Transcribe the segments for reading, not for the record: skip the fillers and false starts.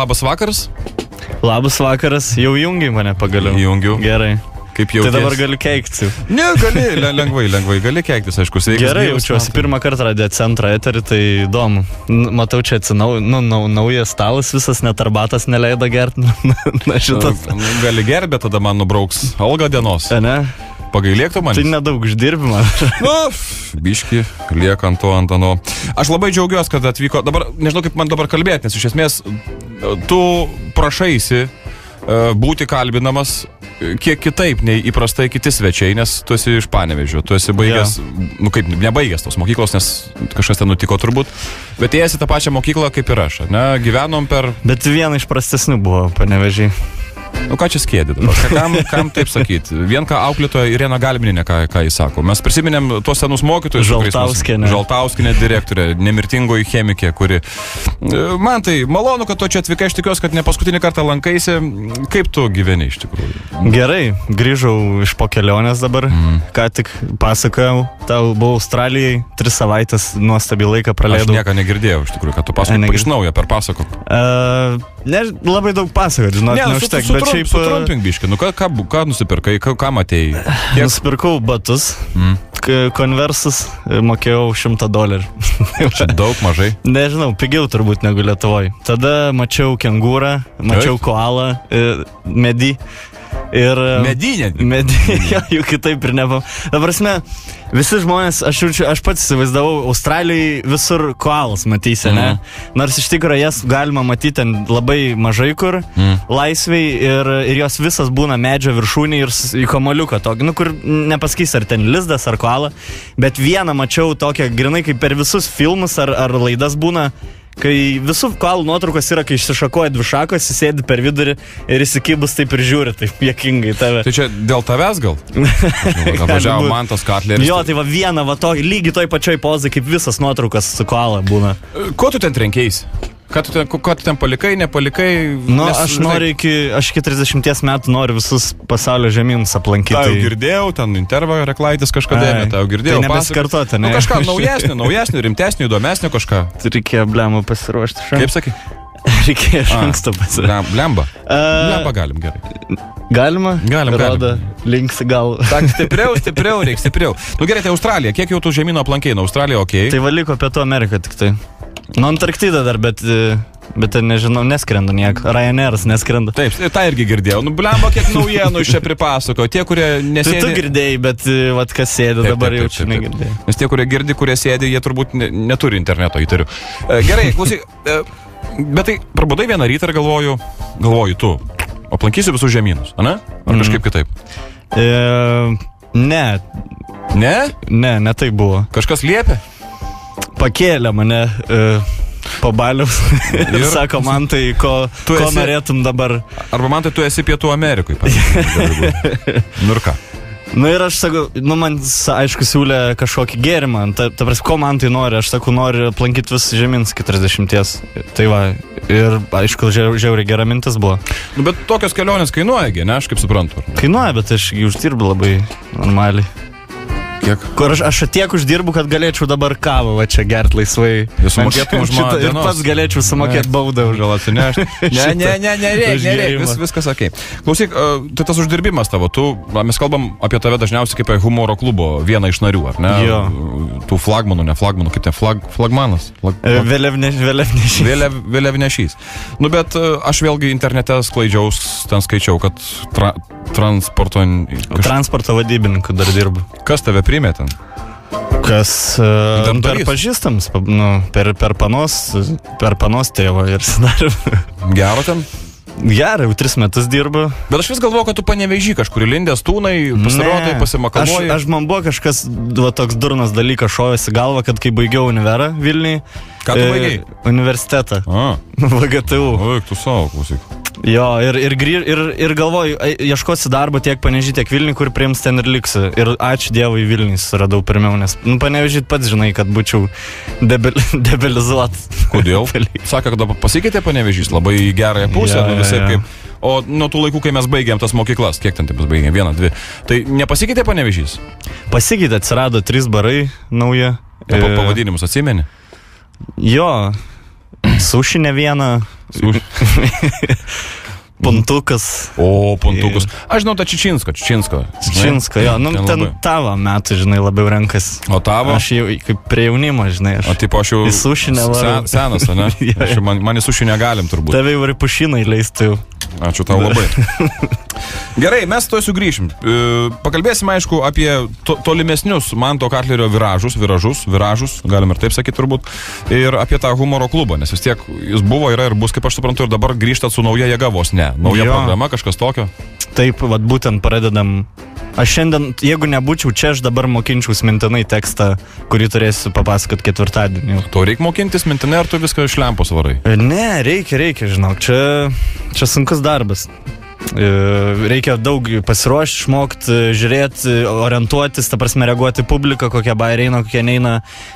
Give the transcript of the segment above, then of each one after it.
labas vakaras. Labas vakaras, jau jungiai mane pagaliau. Jungiu. Gerai. Kaip jau. Tai dabar galiu keiktis. Ne, gali, lengvai, gali keiktis, aišku. Gerai, jaučiuosi pirmą kartą radiją centrą eterį, tai įdomu. Matau, čia naujas stalas, visas net arbatas neleido gerti. Na, šitas. Gali gerbė, tada man nubrauks algą dienos. Ne? Pagailėktų man. Tai nedaug uždirbimą. Nu, biški, lieka ant to. Aš labai džiaugiuosi, kad atvyko. Dabar, nežinau, kaip man dabar kalbėti, nes iš esmės tu prašaisi būti kalbinamas kiek kitaip nei įprastai kiti svečiai, nes tu esi iš Panevėžio, tu esi baigęs, nebaigęs tos mokyklos, nes kažkas ten nutiko turbūt, bet ėjęs į tą pačią mokyklą kaip ir aš, ne? Gyvenom per... Bet viena iš prastesnių buvo Panevėžiai. Nu ką čia skėdė dabar? Kam taip sakyti? Vien ką auklėtoja Irena Galbininė, ką jis sako. Mes prisiminėm tuos senus mokytojus. Žaltauskienė direktorė, nemirtingoji chemikė, kuri... Man tai malonu, kad tu čia atvykai, aš tikiuosi, kad ne paskutinį kartą lankaisi. Kaip tu gyveni iš tikrųjų? Gerai, grįžau iš po kelionės dabar. Ką tik pasakojau, tau buvau Australijai, 3 savaitės nuostabiai laiką praleidau. Aš nieko negirdėjau iš tikrųjų, kad tu pasakojai iš naujo per pasakok. Ne, labai daug pasakot, žinot, neužtek, bet šiaip... Sutrumpink biškį, nu ką nusipirkai, ką matėjai? Nusipirkau batus, konversus, mokėjau $100. Čia daug, mažai? Nežinau, pigiau turbūt negu Lietuvoje. Tada mačiau kengūrą, mačiau koalą, medį. Ir medinė. Jau kitaip ir nebuvo. Ta prasme, visi žmonės, aš pats įsivaizdavau, Australijai visur koalas matysi, ne? Nors iš tikrųjų jas galima matyti ten labai mažai kur, laisviai, ir jos visas būna medžio viršūnė ir į kamoliuką tokį, nu kur nepasakys ar ten lizdas ar koala, bet vieną mačiau tokią grinai kaip per visus filmus ar laidas būna, kai visų koalų nuotraukos yra, kai išsišakoja 2 šakos, įsėdi per vidurį ir įsikibus taip ir žiūri, taip juokingai tave. Tai čia dėl tavęs gal? Važiavo Mantas Katleris. Jo, tai va viena, va to, lygiai toj pačioj pozai, kaip visas nuotraukas su koala būna. Ko tu ten trenkeisi? Ką tu ten palikai, nepalikai? Nu, aš iki 30 metų noriu visus pasaulio žemynus aplankyti. Tai jau girdėjau, ten intervą Reklaitis kažkada, tai jau girdėjau. Tai nebesikartoti, ne? Nu, kažką naujesnį, rimtesnį, įdomesnį kažką. Reikėjo blemą pasiruošti. Kaip sakai? Reikėjo iš anksto pasiruošti. Blemba? Blemba galim, gerai. Galima? Galim. Roda, linksi gal. Tak, stipriau, reikia stipriau. Nu gerai, tai Australija, kiek jau tų žemynų aplankei? Nu, Australija, okei. Tai va liko Pietų Amerika tik tai. Nu, Antarktida dar, bet nežinau, neskrenda nieko. Ryanairas neskrenda. Taip, tą irgi girdėjau. Nu, blemba, kiek naujienų iš čia pripasako. Tie, kurie nesėdi... Tu girdėjai, bet vat, kas sėdi dabar jau čia negirdėjai. Nes tie, kurie girdi, kurie sėdi, jie turbūt neturi interneto, įtariu. Gerai, klausyk, bet tai prabudai vieną rytą ir galvoju tu, aplankysiu visus žemynus, ne? Ar kažkaip kitaip? Ne. Ne? Ne tai buvo. Kažkas liepė? Pakėlė mane po baliaus ir sako, man tai, ko norėtum dabar. Arba man tai tu esi Pietų Amerikui. Nu ir ką? Nu ir aš sakau, man aišku siūlė kažkokį gėrimą. Ta prasme, ko man tai nori? Aš sakau, noriu aplankyti vis žemyns 40. Tai va, ir aišku, žiauriai gera mintis buvo. Nu bet tokios kelionės kainuoja, ne? Aš kaip suprantu. Kainuoja, bet aš uždirbu labai normaliai. Kiek? Kur aš tiek uždirbu, kad galėčiau dabar kavą va čia gert laisvai. Jūs sumokėtum už mano dienos. Ir pats galėčiau sumokėti baudą už gal atsinešti. Ne, viskas okei. Klausyk, tai tas uždirbimas tavo, mes kalbam apie tave dažniausiai kaip apie humoro klubo vieną iš narių, ar ne? Jo. Tų flagmanų, ne flagmanų, kaip ten flagmanas? Vėliavnešys. Nu, bet aš vėlgi internete skaičiau, kad transporto vadybininku dar dirbu. Kas tave priėmė ten? Kas per pažįstams, per panos tėvą ir sudarėm. Gero ten? Gerai, jau 3 metus dirbu. Bet aš vis galvoju, kad tu Panevėžy kažkur lindęs tūnai, pasirodai, pasimakaluoji. Aš man buvo kažkas, toks durnas dalykas šovėsi galva, kad kai baigiau univerą Vilniui. Ką tu baigiai? Universitetą. VGTU. Oi, tu savo, klausyk. Jo, ir galvoju, ieškosi darbo tiek Panevėžy, tiek Vilniui, kur priims ten ir liksiu. Ir ačiū Dievui Vilniui suradau pirmiau, nes Panevėžy pats žinai, kad būčiau debilizuotas. Kodėl? Sakė, kad pasikeitė Panevėžys labai į gerąją pusę, visai kaip. O nuo tų laikų, kai mes baigėm tas mokyklas, kiek ten taip mes baigėm, 1, 2, tai nepasikeitė Panevėžys? Pasikeitė, atsirado 3 barai nauji. Pavadinimus atsimeni? Jo, suši ne vieną. Puntukas. O, puntukus. Aš žinau tą Čičinsko. Čičinsko, jo. Nu, ten tavo metų, žinai, labiau renkas. O tavo? Aš jau kaip prie jaunimo, žinai. O tipo aš jau... Į sušinę varau. Senas, ne? Man į sušinę galim turbūt. Tave jau ir pušinai leistų jau. Ačiū tau labai. Gerai, mes to sugrįšim. Pakalbėsim, aišku, apie tolimesnius Manto Katlerio viražus, galim ir taip sakyti turbūt, ir apie tą humoro klubą, nes vis tiek jis buvo, yra ir bus, kaip aš suprantu, ir dabar grįžtat su nauja jėga vos ne. Nauja programa, kažkas tokio. Taip, vat būtent pradedam. Aš šiandien, jeigu nebūčiau čia, aš dabar mokinčiaus mintinai tekstą, kurį turėsiu papasakot ketvirtadienį. To reikia mokintis mintinai, ar tu viską iš lempos varai? Ne, reikia, žinok, čia sunkus darbas. Reikia daug pasiruošti, išmokti, žiūrėti, orientuotis, ta prasme reaguoti publiką, kokie bairiai eina, kokie neina.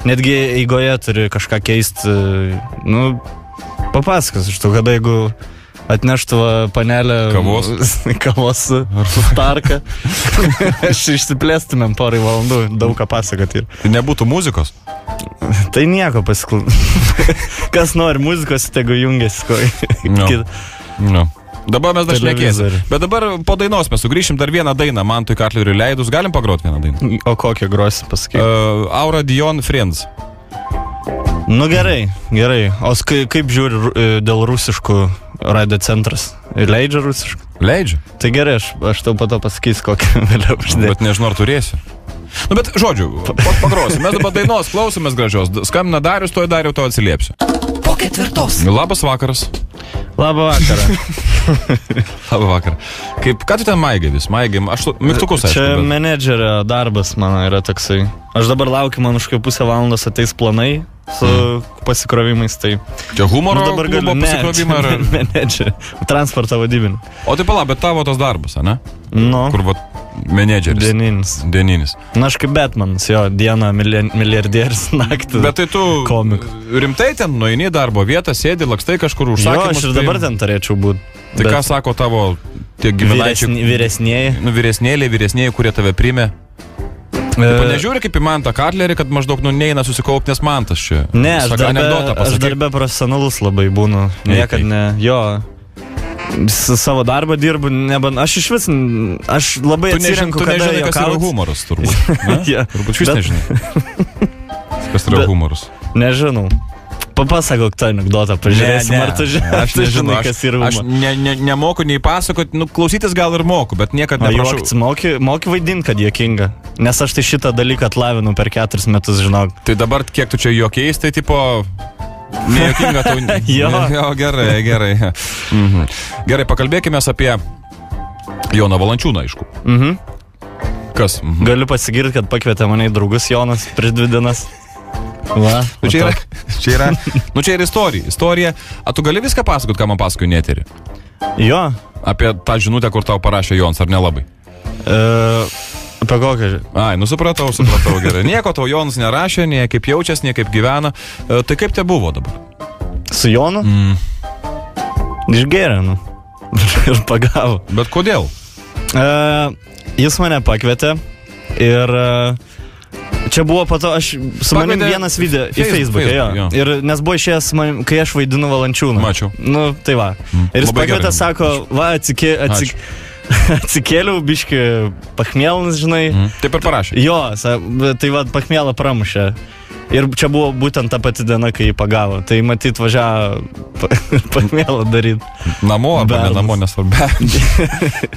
Netgi eigoje turi kažką keisti. Nu, papasakos iš to, kada jeigu atneštų panelę kavos su Starka, aš išsiplėstumėm porai valandų, daug ką pasakoti. Tai nebūtų muzikos? Tai nieko Kas nori muzikos, tegu jungiasi. No. Dabar mes dar šnekėsim. Bet dabar po dainos mes sugrįšim dar vieną dainą Mantui Katleriui leidus. Galim pagroti vieną dainą? O kokią grosi pasakyk? Aura Dion Friends. Nu gerai. O kaip žiūri dėl rusiškų radio centras? Leidžia rusiškų? Leidžia. Tai gerai, aš tau po to pasakysiu, kokią vėliau uždėti. Bet nežinau, ar turėsiu. Nu bet žodžiu, pagrosim. Mes dabar dainos klausomės gražios. Skambina Darius, to atsiliepsiu. Po 4. Labas vakaras. Labą vakarą. Labą vakarą. Ką tu ten maigai vis? Aš mygtukus aišku. Čia menedžerio darbas mano yra toksai. Aš dabar laukiu, man už pusę valandos ateis planai su pasikrovimais. Tai... Čia humoro klubo pasikrovimai ar... Menedžerio. Transporto vadybinį. O tai pala, bet tavo tas darbas, ne? Nu. Kur va menedžeris. Dieninis. Na, aš kaip Batmanas, jo, dieną milijardierius, naktį. Bet tai tu rimtai ten nueini darbo vietą, sėdi, lakstai kažkur užsakymus. Jo, aš ir dabar ten turėčiau būti. Tai ką sako tavo tie giminaičiai? Vyresnieji. Nu, vyresnieji, kurie tave primė. Taip, nežiūri kaip į Mantą Katlerį, kad maždaug neina susikaupti, nes Mantas čia. Ne, aš darbe profesionalus labai būnu. Niekad ne, jo. Savo darbą dirbu, aš iš vis, aš labai atsirenku, kada juokaut. Tu nežinai, kas yra humoras, turbūt. Turbūt šis nežinai. Kas yra humoras? Nežinau. Papasakok tą anekdotą, pažiūrėsim, ar tu žinai, kas yra humoras. Aš nemoku nei pasakoti, klausytis gal ir moku, bet niekad neprašau. Moki vaidinti, kad juokinga. Nes aš tai šitą dalyką atlavinu per 4 metus, žinok. Tai dabar kiek tu čia juokiais, tai tipo... Nejuokinga tau... Jo, gerai. Gerai, pakalbėkime apie Joną Valančiūną, aišku. Kas? Galiu pasigirti, kad pakvietė mane į draugus Jonas prieš 2 dienas. Va, čia yra istorija. A tu gali viską pasakot, ką man pasakoju neterį? Jo. Apie tą žinutę, kur tau parašė Jons, ar nelabai? Apie kokią? Ai, supratau, gerai. Nieko tau Jonas nerašė, nie kaip jaučias, nie kaip gyvena. Tai kaip te buvo dabar? Su Jonu? Išgėrė, ir pagavo. Bet kodėl? Jis mane pakvietė ir čia buvo po to, aš su manim vienas video į Facebooką, jo. Ir nes buvo išėjęs, kai aš vaidinu Valančiūną. Mačiau. Nu, tai va. Ir jis pakvietė, sako, va, atsikėliau, biški pachmėlinis, žinai. Taip ir parašė. Jo, tai va, pachmėlą pramušė. Ir čia buvo būtent ta pati diena, kai jį pagavo. Tai matyt, važiavo pachmėlą daryti. Namo arba ne namo, nesvarbu.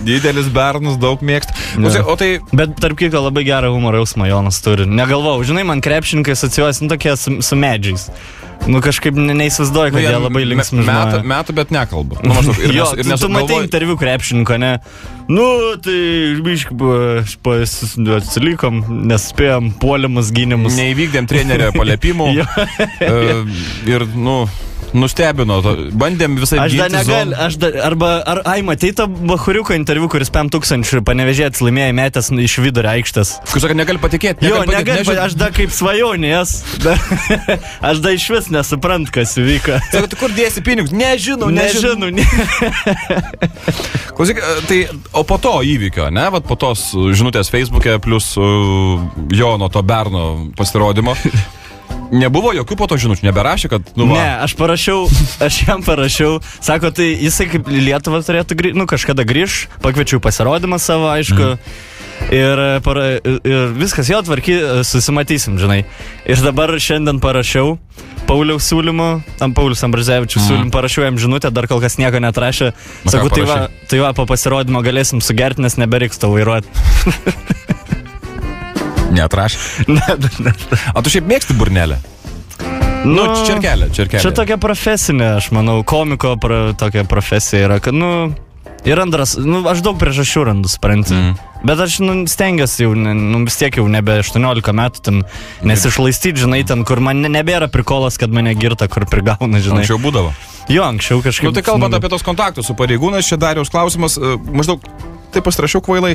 Didelis bernus, daug mėgst. Bet tarp kitko labai gerą humoro jausmą Jonas turi. Negalvau, žinai, man krepšininkai asocijuosi, tokie su medžiais. Kažkaip neįsivaizduoju, kad jie labai linksmi žmonės. Metų, bet nekalba. Jo, tu matei interviu krepšininko, ne? Tai biškai atsilikom, nespėjom puolimus, gynimus. Neįvykdėm trenerio paliepimų. Ir, nustebino. Bandėm visai matei tą Bachuriuko interviu, kuris 5000 Panevėžėtis laimėjo metęs iš vidurio aikštės. Kur sako, negali patikėti. Jo, negali, aš da kaip svajonės. Aš da iš vis nesuprant, kas įvyko. Sako, tu kur dėsi pinigus? Nežinau. Klausyk, tai, o po to įvykio, ne? Vat po tos žinutės Facebook'e plus Jono to berno pasirodymo. Nebuvo jokių po to žinučių, neberašė, kad... Ne, aš jam parašiau, sako, tai jisai kaip Lietuvą turėtų kažkada grįž, pakviečiau pasirodymą savo, aišku, ir viskas, jo tvarky, susimatysim, žinai. Ir dabar šiandien parašiau Pauliaus siūlymu, Paulius Ambrazevičius siūlymu, parašiau jam žinutę, dar kol kas nieko netrašė. Sakau, tai va, po pasirodymo galėsim sugerti, nes nebereiks to vairuoti. Neatrašė? Ne. O tu šiaip mėgsti burnelę? Čerkelė. Čia tokia profesinė, aš manau, komiko tokia profesija yra, kad, ir antras, aš daug priežasčių randu, supranti. Bet aš, stengiuosi jau, vis tiek jau nebe 18 metų, ten nesišlaistyti, žinai, ten, kur man nebėra prikolas, kad mane girta, kur prigauna, žinai. Anksčiau būdavo? Jo, anksčiau kažkaip. Tai kalbant apie tos kontaktus su pareigūnais, čia Dariaus klausimas, maždaug taip pasirašiau kvailai,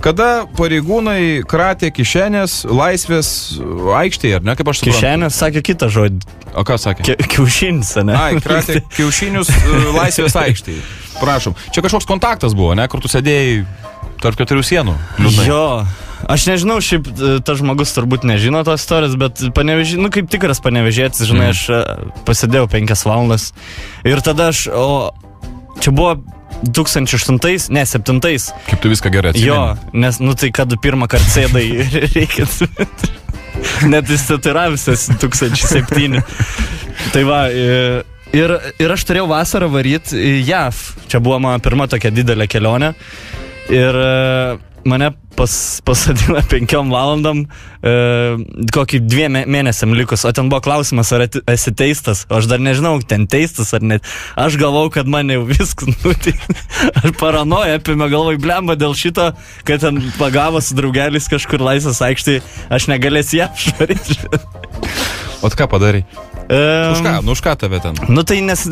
kada pareigūnai kratė kišenės Laisvės aikštėje, ar ne, kaip aš suprantu? Kišenės sakė kitą žodį. O ką sakė? Kiaušinis, ne? Kratė kiaušinius Laisvės aikštėje. Prašom. Čia kažkoks kontaktas buvo, ne, kur tu sėdėjai tarp 4 sienų. Liūdnai. Jo. Aš nežinau, šiaip tas žmogus turbūt nežino tos istorijos, bet kaip tikras Panevėžietis, žinai, aš pasėdėjau 5 valandas ir tada čia buvo 2008, ne, 2007. Kaip tu viską gerai atsimeni? Jo, nes, tai kad pirmą kartą sėdai reikia. Net įsitatiravęs 2007. Tai va, ir aš turėjau vasarą varyti į JAV. Čia buvo mano pirma tokia didelė kelionė. Ir mane pasadino 5 valandom, kokį 2 mėnesiam likus, o ten buvo klausimas, ar esi teistas, o aš dar nežinau, ten teistas ar net. Aš galvau, kad mane jau viskas, aš paranoja apėmė, galvoj, blemba dėl šito, kad ten pagavo su draugelis kažkur Laisvės aikštėje, aš negalėsiu ją apšvaryti. O ką padarai? Už ką tave ten? Tai nes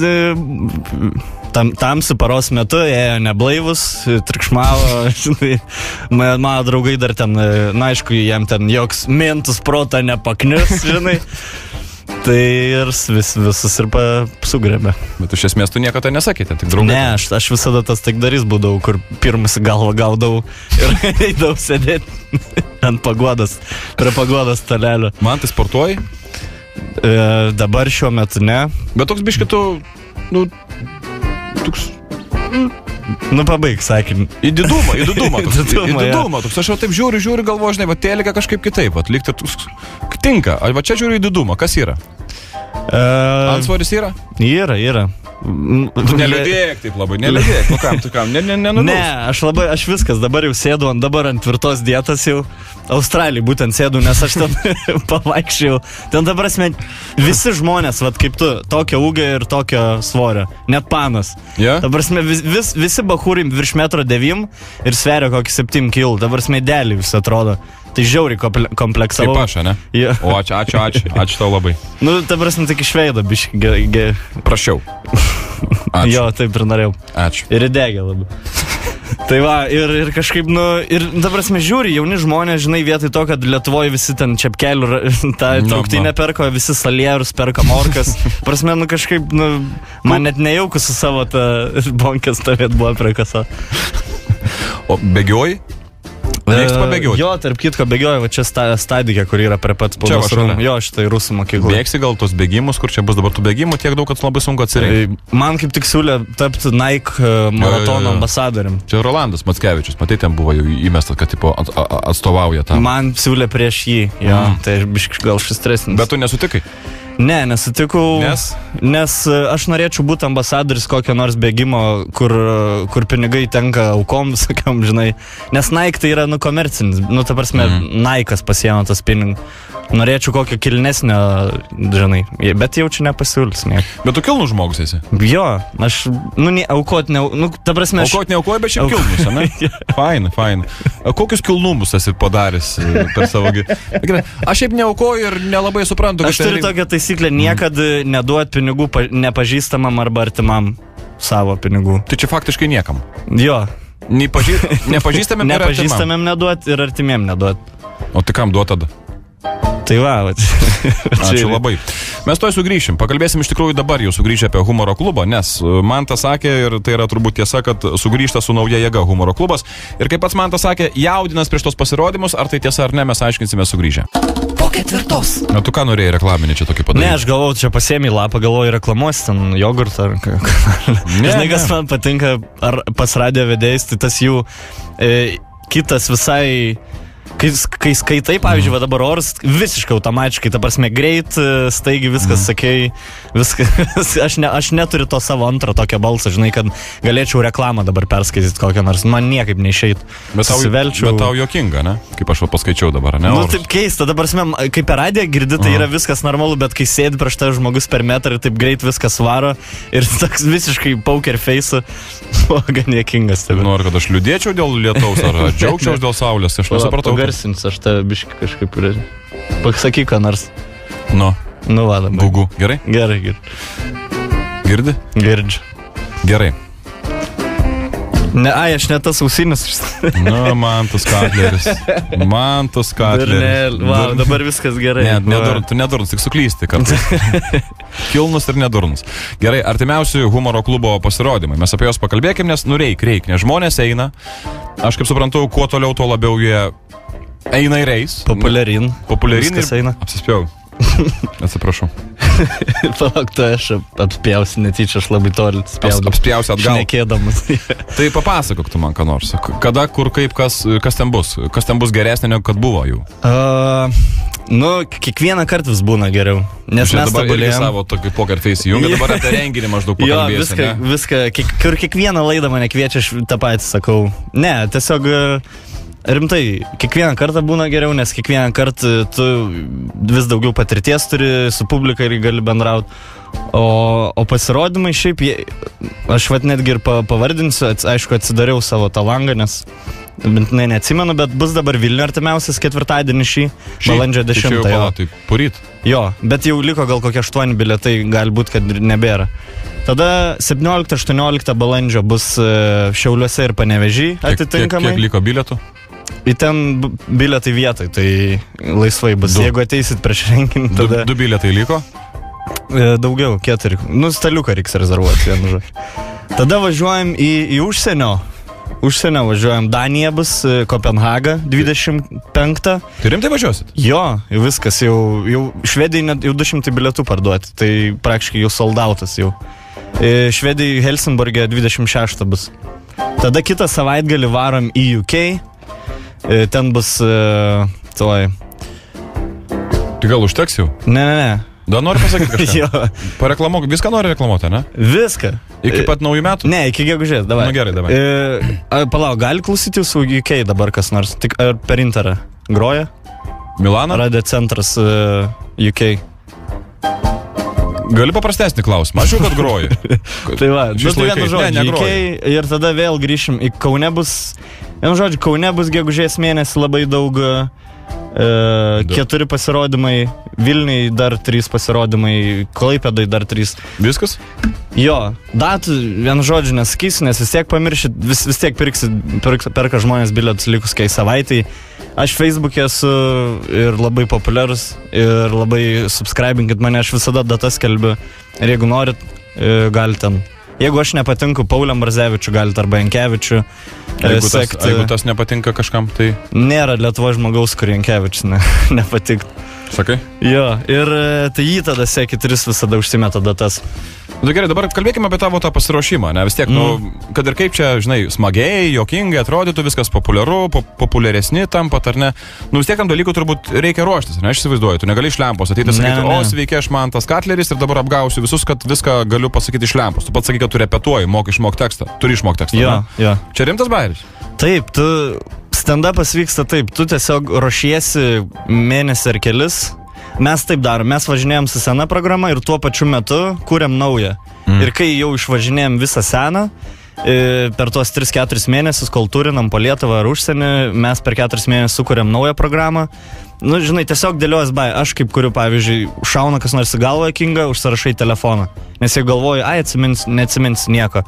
tamsiu paros metu ėjo neblaivus, triukšmavo, žinai, mano draugai dar ten, aišku, jam ten joks mintus protą nepaknius, žinai. Tai ir visus ir sugrebė. Bet iš esmės tu niekada nesakė, tik draugai. Ne, aš visada tas taikdarys būdavau, kur pirmas galvą gaudavau ir eidavau sėdėti ant pagodas, prie pagodas stalelio. Man tai sportuoji? Dabar šiuo metu ne. Bet toks biški tu, toks... Pabaig sakinį. Į didumą. Aš jau taip žiūriu, galvoju, žinai, va tėlika kažkaip kitaip, atlikti tinka. Va čia žiūriu į didumą, kas yra? Antsvoris yra? Yra. Neliūdėk taip labai, neliūdėk. Tu kam? Ne, aš viskas, dabar jau sėdu ant tvirtos dietos jau. Australijai būtent sėdu, nes aš ten pavaikščiau. Ten dabar visi žmonės, kaip tu, tokio ūgio ir tokio svorio. Net panas. Dabar visi bachūrim virš 1,9 m ir sveria kokį 7 kg. Dabar dėlį visi atrodo. Tai žiauriai kompleksavau. Kaip aš, ne? Ja. O, ačiū tau labai. Dabar tik išveido, biškai. Prašiau. Ačiū. Jo, taip ir norėjau. Ačiū. Ir įdegė labai. Tai va, ir kažkaip, ir dabar žiūri, jauni žmonės, žinai, vietoj to, kad Lietuvoje visi ten čepkelių tą trauktinę perko, visi salierus perka morkas. Prasme, kažkaip, man net nejauku su savo tą bonkės stovėt buvo prie kasa. O bėgioji? Mėgsti pabėgioti? Jo, tarp kitko bėgioju, va čia stadikė, kur yra prie pat spaudos rūmų. Jo, šitai rusų mokykla. Bėgsi gal tos bėgimus, kur čia bus dabar tų bėgimų tiek daug, kad labai sunku atsirinkti. Man kaip tik siūlė tapti Nike maratono ambasadorium. Čia Rolandas Mackevičius, matai, ten buvo jau įmestas, kad tipo atstovauja tam. Man siūlė prieš jį, jo, tai gal šis stresnis. Bet tu nesutikai? Ne, nesutikau, nes aš norėčiau būti ambasadoris kokio nors bėgimo, kur pinigai tenka aukom visokiam, žinai. Nes Nike tai yra, komercinis, ta prasme, Nike'as pasiėmė tas pinigus. Norėčiau kokio kilnesnio, žinai, bet jau čia nepasiūlys nieko. Bet tu kilnus žmogus esi? Jo, aš, aukot ta prasme, aukot neaukoju, bet šiaip kilnus, ne? Fain. Kokius kilnumus esi padaręs per savo gyvenimą? Aš šiaip neaukoju ir nelabai suprantu. Aš turiu tokią taisyklę, niekad neduot pinigų nepažįstamam arba artimam savo pinigų. Tai čia faktiškai niekam? Jo. Nepažįstamėm ir artimam? Nepažįstamėm neduot ir artimėm neduot. O tai kam duot tada? Tai va. Ačiū labai. Mes to sugrįšim. Pakalbėsim iš tikrųjų dabar jau sugrįžę apie humoro klubą, nes Mantas sakė, ir tai yra turbūt tiesa, kad sugrįžta su nauja jėga humoro klubas. Ir kaip pats Mantas sakė, jaudinas prieš tos pasirodymus, ar tai tiesa ar ne, mes aiškinsime sugrįžę. 4. O tu ką norėjai reklaminį čia tokį padaryti? Ne, aš galvoju, čia pasiemi lapą, galvoju reklamuosi ten jogurtą ar ką. Žinai, kas man patinka, ar pas radijo vedėjus, tai tas jų kitas visai... Kai skaitai, pavyzdžiui, va dabar oras visiškai automatiškai, ta prasme, greit, staigi viskas, sakei, viskas, aš neturiu to savo antro tokio balso, žinai, kad galėčiau reklamą dabar perskaityti kokią nors, man niekaip neišeitų. Bet tau jokinga, ne? Kaip aš paskaičiau dabar, ne? Nu, taip keista, dabar, prasme, kai per radiją girdi, tai yra viskas normalu, bet kai sėdi prieš tą žmogus per metrą ir taip greit viskas varo ir toks visiškai poker face, buvo gan jokingas. Noriu, kad aš liūdėčiau dėl lietaus ar džiaugčiau dėl saulės, aš nesupratau. Garsins, aš tą biškį kažkaip pasakyk, ką nors. Nu va, dabar. Gugu, gerai? Gerai. Girdi? Girdžiu. Gerai. Ne, aš ne tas ausinis. Man tas Katleris. Va, dabar viskas gerai. Ne, tu nedurnas, tik suklysti kartais. Kilnus ir nedurnas. Gerai, artimiausi humoro klubo pasirodymai. Mes apie juos pakalbėkim, nes reik, nes žmonės eina. Aš kaip suprantu, kuo toliau, tuo labiau jie eina ir eis. Populiarin ir eina. Apsispėjau. Atsiprašau. Palauk, tu aš apspjausi netyčia, aš labai toli apspjausi atgal. Šnekėdamas. Tai papasakok tu man ką nors. Kada, kur, kaip, kas ten bus? Kas ten bus geresnė, negu kad buvo jau? Kiekvieną kartą vis būna geriau. Nes mes dabar irgi savo tokį poker face įjungia, dabar apie renginį maždaug pakalbėsi. Jo, viską, kur kiekvieną laidą mane kviečia, aš tą patį sakau. Ne, tiesiog... Rimtai, kiekvieną kartą būna geriau, nes kiekvieną kartą tu vis daugiau patirties turi, su publika ir gali bendrauti. O pasirodymai šiaip, aš netgi ir pavardinsiu, aišku, atsidariau savo tą langą, nes mintinai neatsimenu, bet bus dabar Vilniuje artimiausias ketvirtadienį balandžio 10. Tai poryt. Jo, bet jau liko gal kokie 8 bilietai, galbūt, kad nebėra. Tada 17-18 balandžio bus Šiauliuose ir Panevėžy atitinkamai. Kiek liko bilietų? Į ten bilietai vietai, tai laisvai bus. Jeigu ateisit prieš renginį, tada... 2 bilietai liko? Daugiau, 4. Staliuką reiks rezervuoti, vienu žodžiu. Tada važiuojam į užsienio. Užsienio važiuojam. Danija bus, Kopenhaga, 25. Tai rimtai važiuosit? Jo, viskas, jau Švedijai net jau 200 bilietų parduoti, tai praktiškai jau sold outas jau. Švedijai Helsinborgė 26 bus. Tada kitą savaitgalį varom į UK. Ten bus toj. Tai gal užteks jau? Ne. Da nori pasakyti kažką? Jo. Pareklamuok, viską nori reklamuoti, ne? Viską. Iki pat naujų metų? Ne, iki gegužės, davai. Nu gerai, davai. Palauk, gali klausyti jūsų UK dabar kas nors? Tik per interą groja? Milaną? Radio centras UK. Gali paprastesnį klausimą, aš jau kad groju. Tai va, tai vienu žodžiu, UK ir tada vėl grįšim į Kaune bus, vienu žodžiu, Kaune bus gegužės mėnesį labai daug, 4 pasirodymai, Vilniui dar 3 pasirodymai, Klaipėdai dar 3. Viskas? Jo, datų vienu žodžiu nesakysiu, nes vis tiek pamiršit, vis tiek perka žmonės bilietus likus kai savaitai. Aš Facebook'e esu ir labai populiarus ir labai subscribinkit mane, aš visada datas skelbiu. Ir jeigu norit, galite ten. Jeigu aš nepatinku Pauliam Barzevičiu, galite arba Jankevičiu. Jeigu tas nepatinka kažkam, tai... Nėra Lietuvos žmogaus, kur Jankevičius nepatiktų. Sakai? Jo, ir tai jį tada sekit ir jis visada užsimeta datas. Nu gerai, dabar kalbėkime apie tavo tą pasiruošimą, ne? Vis tiek, kad ir kaip čia, žinai, smagiai, jokingai atrodytų, viskas populiaru, populiaresni tampat, ar ne? Vis tiek tam dalykų turbūt reikia ruoštis, ne? Aš įsivaizduoju, tu negali iš lempos ateiti ir sakyti, o sveiki, aš man tas Katleris ir dabar apgausiu visus, kad viską galiu pasakyti iš lempos. Tu pats sakai, kad tu repetuoji, išmok tekstą, turi išmok tekstą. Jo. Čia rimtas bairis? Taip, tu stand-upas vyksta taip, tu tiesiog ruošiesi mėnesį ar kelis. Mes taip darom, mes važinėjom su sena programa ir tuo pačiu metu kūrėm naują. Ir kai jau išvažinėjom visą seną, per tuos 3-4 mėnesius, kol turinam po Lietuvą ar užsienį, mes per 4 mėnesius sukūrėm naują programą. Žinai, tiesiog dėliojas aš kaip kuriu, pavyzdžiui, šauna kas nors į galvą juokinga, užsirašai telefoną. Nes jeigu galvoju, neatsimins nieko.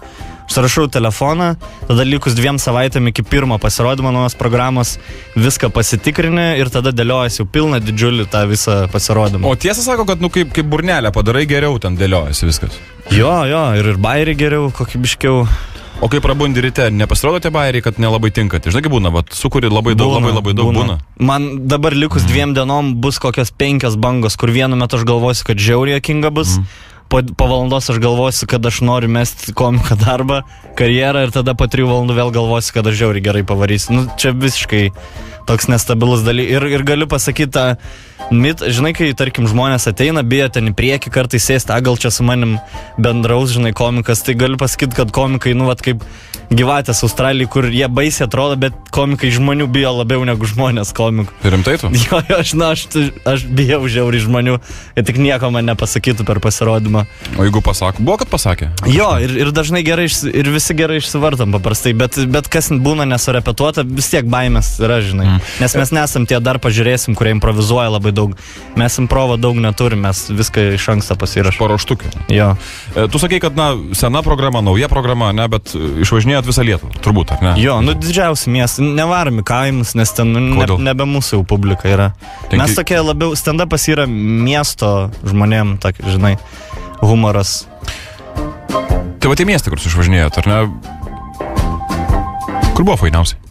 Užsirašau telefoną, tada likus 2 savaitėm iki pirmo pasirodymo naujos programos viską pasitikrini ir tada dėliojas jau pilną didžiulį tą visą pasirodymą. O tiesą sako, kad kaip burnelę padarai geriau ten dėliojasi viskas? Jo, ir bairį geriau, kokybiškiau. O kai prabundi ryte, nepasirodo tie bairiai, kad nelabai tinkate? Žinai, būna, sukuri labai daug būna. Man dabar likus 2 dienom bus kokios 5 bangos, kur vienu metu aš galvosiu, kad žiauriai juokinga bus. Po valandos aš galvosiu, kad aš noriu mesti komiko darbą, karjerą ir tada po 3 valandų vėl galvosiu, kad aš žiauriai gerai pavarysiu. Nu, čia visiškai toks nestabilus dalykas. Ir galiu pasakyti tą žinai, kai, tarkim, žmonės ateina, bijo ten į priekį, kartais sėsti, gal čia su manim bendraus, žinai, komikas, tai galiu pasakyti, kad komikai, kaip gyvatės Australijai, kur jie baisiai atrodo, bet komikai žmonių bijo labiau negu žmonės komikų. Rimtai tu? Jo, aš bijau žiauriai žmonių, kad tik nieko man nepasakytų per pasirodymą. O jeigu pasako, buvo, kad pasakė? Jo, ir dažnai gerai, ir visi gerai išsivartam paprastai, bet kas būna nesurepetuota, vis tiek baimės yra, žinai. Nes mes nesam tie, dar pažiūrėsim, kurie improvizuoja labai daug. Mes improvo daug neturim, mes viską iš anksto pasirašom. Paruoštukė. Jo. Tu sakai, kad, sena programa, nauja programa, ne, bet išvažinėjot visą Lietuvą, turbūt, ar ne? Jo, didžiausi miestai, nevarom į kaimus, nes ten nebe mūsų jau publika yra. Mes tokie labiau, stand-upas yra miesto žmonėm, žinai, humoras. Tai va tie miestai, kur išvažinėjot, ar ne? Kur buvo fainiausiai?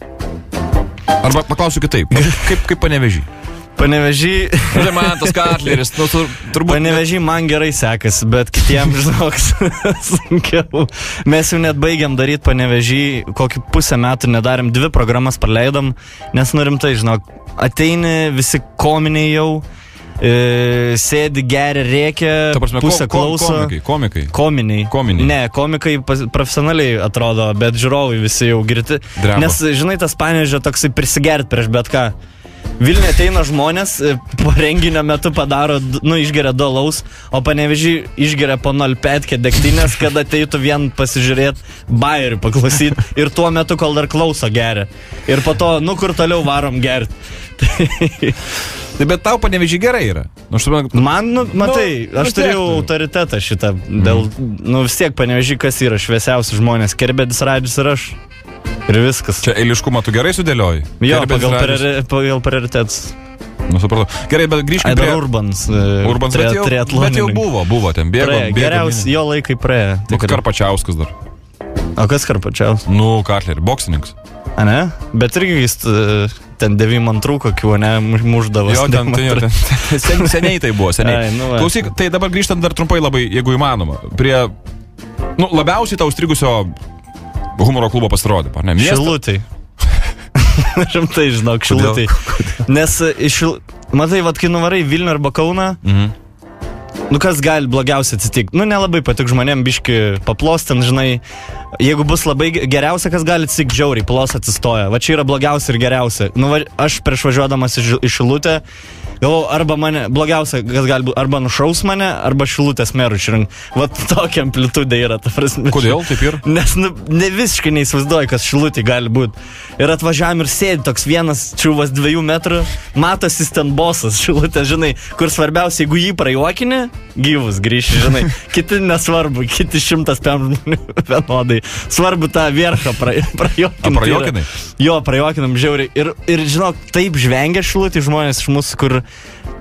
Arba paklausiu kitaip, kaip Panevėžy? Panevėžy... Mantas Katleris, turbūt... Panevėžy man gerai sekasi, bet kitiems, žinok, sunkiau. Mes jau net baigiam daryti Panevėžy, kokį pusę metų nedarėm, 2 programas praleidom, nes rimtai, žinok, ateini visi kominiai jau, sėdi, geria, rėkia, pusę klauso. Komikai? Kominiai. Ne, komikai profesionaliai atrodo, bet žiūrovai visi jau girti. Drebo. Nes, žinai, tas Panevėžio toksai prisigert prieš bet ką. Vilniuje ateina žmonės, po renginio metu padaro, išgeria 2 alaus, o Panevėžy išgeria po 0,5 degtinės, kad ateitų vien pasižiūrėti, bairį paklausyti ir tuo metu, kol dar klauso geria. Ir po to, kur toliau varom gerti. Bet tau Panevėžy gerai yra. Man, matai, aš turėjau autoritetą šitą, dėl, vis tiek Panevėžy kas yra šviesiausi žmonės, Kerbedis, Radžis ir aš. Ir viskas. Čia eiliškumą tu gerai sudėlioji? Jo, pagal prioritetus. Supratau. Gerai, bet grįžkime prie... Urbans, bet jau buvo ten, bėgo. Geriausiai jo laikai praėjo. Karpačiauskas dar. O kas Karpačiauskas? Katlerį, boksininkas. A ne? Bet irgi jis ten 92 kokių, ne, muždavas. Jo, seniai tai buvo, seniai. Klausyk, tai dabar grįžtant dar trumpai labai, jeigu įmanoma, prie, labiausiai tau strigusio humoro klubo pasirodymą, ne? Šilutėj. Rimtai, žinok, Šilutėj. Nes, matai, kai nuvarai Vilnių arba Kauną, kas gali blogiausia atsitikti? Nelabai patik žmonėm biški paplostin, žinai, jeigu bus labai geriausia, kas gali atsitikti žiauriai, plos atsistoja. Va čia yra blogiausia ir geriausia. Aš prieš važiuodamas į Šilutę, galvau, arba mane, blogiausia, kas gali būti, arba nušaus mane, arba Šilutės merų išrink. Va tokia amplitudė yra, ta prasme. Kodėl taip yra? Nes ne visiškai neįsivaizduoju, kas Šilutė gali būti. Ir atvažiavam ir sėdi toks vienas čiūvas 2 metrų, matosi ten bosas Šilutės, žinai, kur svarbiausia, jeigu jį prajuokinė, gyvus grįši, žinai. Kiti nesvarbu, kiti 105 žmonių vienodai. Svarbu tą vierchą prajuokinti. Prajuokinai? Jo, prajuokinam žiauriai. Ir žinok, taip žvengia Šilutė žmonės iš mūsų, kur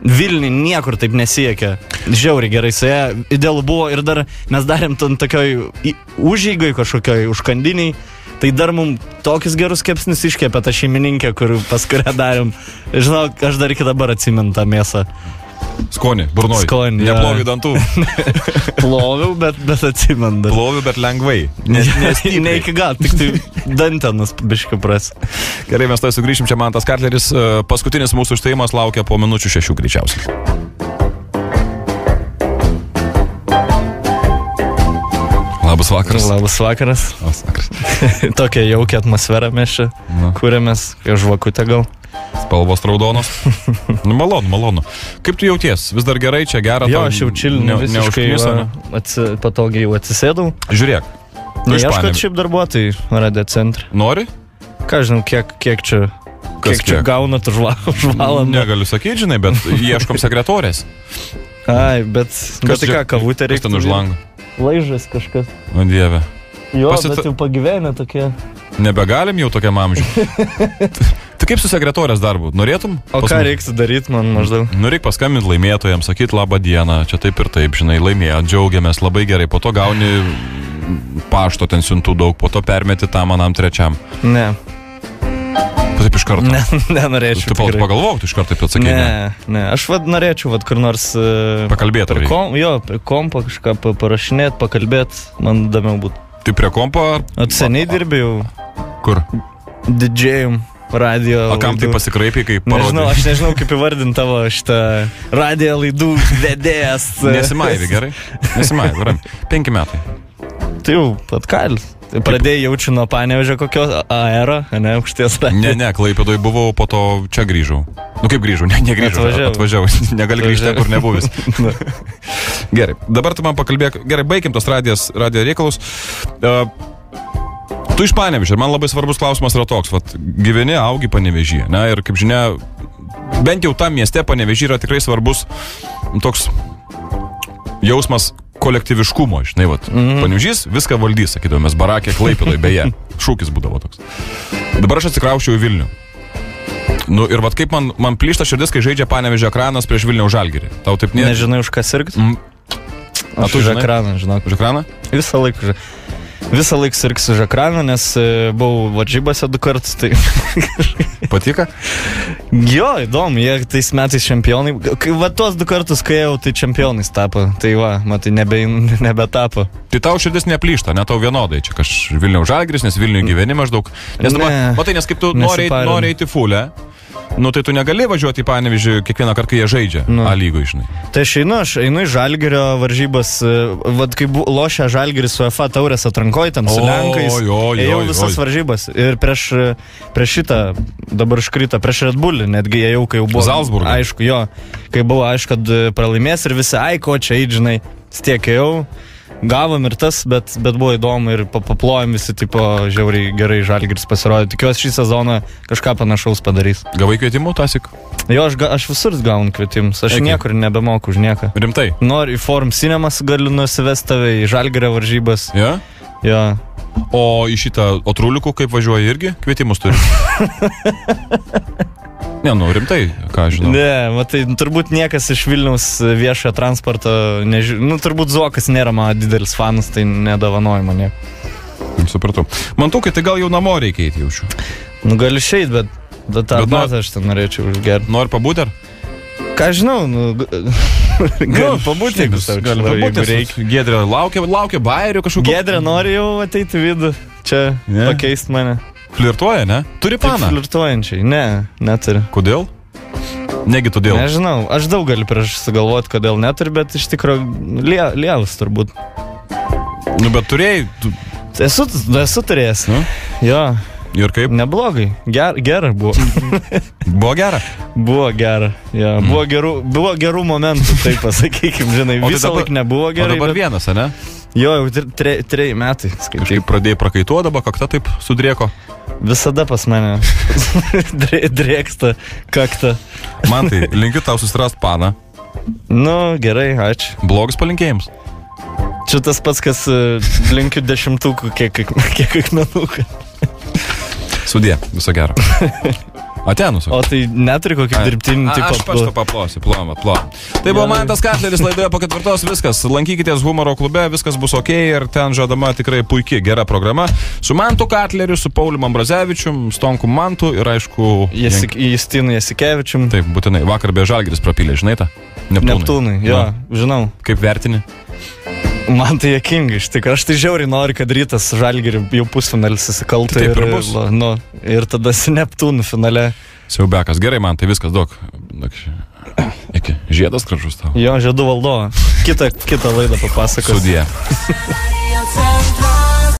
Vilniui niekur taip nesiekia. Žiauriai gerai su ją. Idealu buvo ir dar mes darėm ten tokioj užeigai kažkokioj užkandiniai. Tai dar mums tokius gerus kepsnius iškepė ta šeimininkė, pas kurią darėm. Žinok, aš dar iki dabar atsimenu tą mėsą. Skonį, burnoj. Skonį, neploviu dantų. Ploviau, bet atsimenu. Ploviu, bet lengvai. Ne iki gal, tik tai dantenas biškai pras. Gerai, mes tai sugrįšim, čia Mantas Katleris. Paskutinis mūsų užtaimas laukia po minučių 6 greičiausiai. Labas vakaras. Labas vakaras. Tokia jaukia atmosfera mes čia kūrėmės, žvakutė gal. Spalvos raudonos. Malonu. Kaip tu jauties? Vis dar gerai, čia gera? Jo, aš jau čilinu visiškai, patogiai jau atsisėdau. Žiūrėk. Neieškot šiaip darbuotojai radio centre. Nori? Ką žinau, kiek čia gaunat už valandą? Negaliu sakyti, žinai, bet ieškom sekretorės. Ai, bet tai ką, kavutė reiktų? Kas ten už langą? Laižas kažkas. O Dieve. Jo, bet jau pagyvenę tokie. Nebegalim jau tokiam amžiui. Tai kaip su sekretorės darbu? Norėtum? O ką reiktų daryti man maždaug? Reik paskambinti laimėtojams, sakyti labą dieną, čia taip ir taip, žinai, laimėjo, džiaugiamės, labai gerai, po to gauni pašto ten siuntų daug, po to permeti tam manam trečiam. Ne. Taip iš karto. Nenorėčiau. Tu pagalvok, tu iš karto taip atsakei. Ne. Aš norėčiau kur nors pakalbėti. Prie kompo kažką parašinėti, pakalbėti, man įdomiau būtų. Tai prie kompo? Seniai dirbėjau. Kur? Didžėjum. Radio. O kam tai pasikraipiai, kaip parodė? Aš nežinau, kaip įvardinti tavo šitą radio laidų vedėjas. Nesimaivi, gerai? Nesimaivi, gerai. 5 metai. Tai jau patkalis. Pradėjai jaučiu nuo Panevėžio kokio aero, ne, aukšties radio. Ne, Klaipėdoj buvau, po to čia grįžau. Nu kaip grįžau? Negrįžau, atvažiavau. Negali grįžti, kur nebuvis. Gerai, dabar tu man pakalbėk. Gerai, baigim tos radio reikalus. Tu iš Panevėžio ir man labai svarbus klausimas yra toks, gyveni, augi Panevėžyje, ne, ir kaip žinia, bent jau tam mieste Panevėžyje yra tikrai svarbus toks jausmas kolektyviškumo, žinai, Panevėžys viską valdys, sakydavomės, barakė Klaipėdoj, beje, šūkis būdavo toks. Dabar aš atsikrausčiau į Vilnių. Nu ir kaip man plyšta širdis, kai žaidžia Panevėžio Ekranas prieš Vilniaus Žalgirį. Tau taip nėra? Nežinai, už ką sirgt? Aš už Ekraną, žinok. Už Ekraną? Visą laiką sirgsiu už Ekraną, nes buvau varžybose 2 kartus. Tai... Patika? Jo, įdomu, jie tais metais čempionai. Tuos 2 kartus, kai jau tai čempionais tapo. Tai matai, nebetapo. Tai tau širdis neplyšta, ne tau vienodai. Čia kažkaip Vilniaus Žalgiris, nes Vilniuje gyveni maždaug. Nes kaip tu nori eiti fulę, nu tai tu negali važiuoti į Panevėžį kiekvieną kartą, kai jie žaidžia A lygoj, žinai. Tai aš einu į Žalgirio varžybas, kai lošia Žalgiris su UEFA taurės atrankoj, ten su Lenkais, ėjau visas varžybas. Ir prieš šitą, dabar iškrito, prieš Red Bullį, netgi ėjau, kai jau buvo Zalzburgą. Aišku, kai buvo aišku, kad pralaimės ir visi, ko čia eit, žinai, tiek ėjau. Gavom ir tas, bet buvo įdomu ir paplojom visi, tipo, žiauriai gerai Žalgiris pasirodė. Tikiuosi šį sezoną kažką panašaus padarys. Gavai kvietimų, Tasik? Jo, aš visur gaunu kvietimus. Aš niekur nebemoku už nieką. Rimtai? Noriu į Forum Cinemas galiu nusivesti tave, į Žalgirio varžybas. Jo? Jo. O į šitą Otruliukų kaip važiuoja irgi kvietimus turi? Ne, rimtai, ką žinau. Ne, matai, turbūt niekas iš Vilniaus viešojo transporto, turbūt Zuokas nėra mano didelis fanas, tai nedovanoja mane. Supratau. Mantukai, tai gal jau namo reikia eiti jaučiu. Gali išeit, bet tą matą aš ten norėčiau užgerti. Nori pabūti ar? Ką žinau, gali pabūti, jeigu reikia. Giedrė laukia bairių kažkokių. Giedrė nori jau ateiti vidų, čia pakeisti mane. Flirtuoja, ne? Turi paną? Taip flirtuojančiai. Ne, neturi. Kodėl? Negi todėl. Nežinau, aš daug galiu prieš sugalvoti, kodėl neturi, bet iš tikrųjų lievus turbūt. Nu, bet turėjai... Esu turėjęs. Jo. Ir kaip? Neblogai. Gera buvo. Buvo gera? Buvo gera. Ja. Buvo gerų momentų, taip pasakykim, žinai. Visą laiką nebuvo gerai. O dabar vienas, ne? Jo, jau 3 metai. Kažkaip pradėjai prakaituoti, dabar kakta taip sudrėko. Visada pas mane drėksta kakta. Man tai, linkiu tau susirast paną. Nu, gerai, ačiū. Blogas palinkėjims. Čia tas pats, kas linkiu 10, kiek akmenuką. Sudie, viso gero. Atenus. O tai neturi kokį dirbtinį tipą. Aš pašto paplosiu, plom. Tai buvo Mantas Katleris laidoje po 4 viskas. Lankykitės Humoro klube, viskas bus ok ir ten žadama tikrai puikiai, gera programa. Su Mantu Katleriu, su Paulium Ambrazevičium, Stonku Mantu ir aišku... Justinu Jasikevičium. Taip, būtinai. Vakar be Žalgiris prapylė, žinai tą? Neptūnai, jo, žinau. Kaip vertini? Man tai juokinga, iš tikrųjų. Aš tai žiauriai noriu, kad Rytas Žalgirį jau pusfinalis įsikaltų. Taip ir bus. Ir tada su Neptūnu finale. Siaubekas. Gerai, man tai viskas daug. Iki. Žiedas gražus tau. Jo, žiedų valdovą. Kitą laidą papasakosiu. Sudie.